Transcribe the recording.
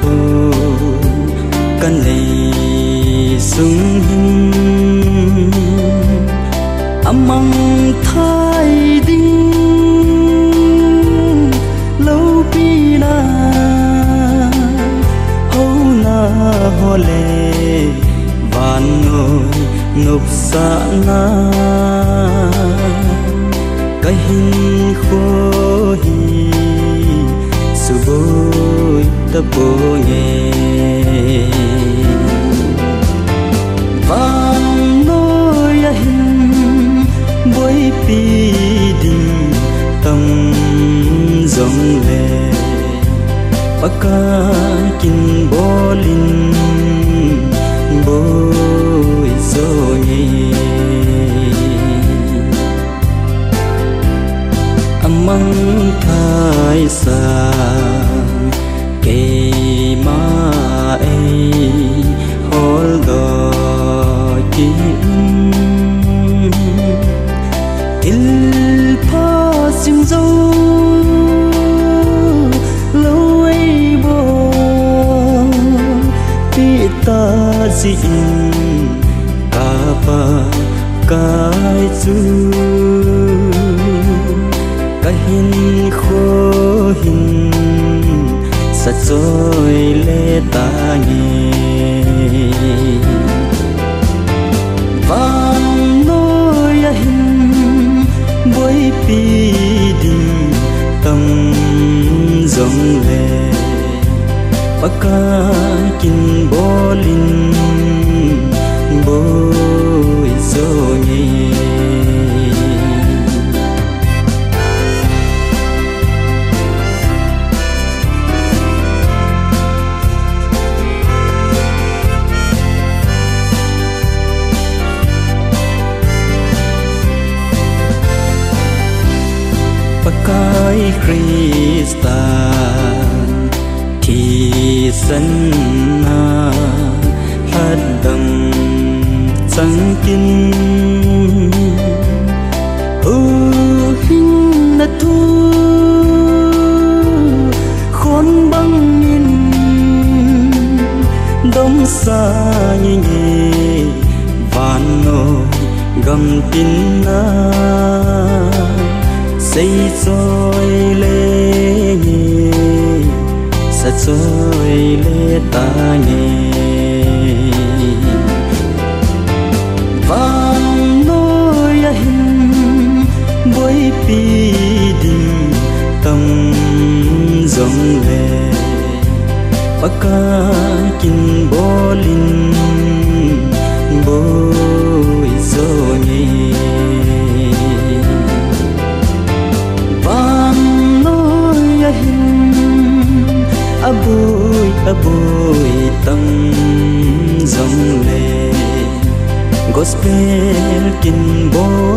thu căn lệ sung hình amang thái đinh lâu pina hâu na ho lệ van ngồi nộp xa na cái hình khô hi su bôi ta bôi nhẹ vang nôi hình bôi pi đình tâm dòng lệ baka kin bolin bôi zo nhẹ amang thai sa ke ma ai hol do chi il pa sim zo lâu ai bo pi ta si ka pa kai chu cái hình khô hình sạch rồi lê ta nghe vang nôi hình bôi pi đình tâm dòng lệ baka kin bolin bôi zo nhẹ pakai Krista thì sân na hát đầm trắng kinh hình na thu khôn băng nhìn đông xa nhẹ nhẹ van nôi gầm tin na xây rồi lê nhẹ sạch rồi lê ta nhẹ vang nôi hình bôi pi đình tâm dòng lệ baka kin bolin bôi zo nhẹ abui tâm dòng lệ gospel kin bo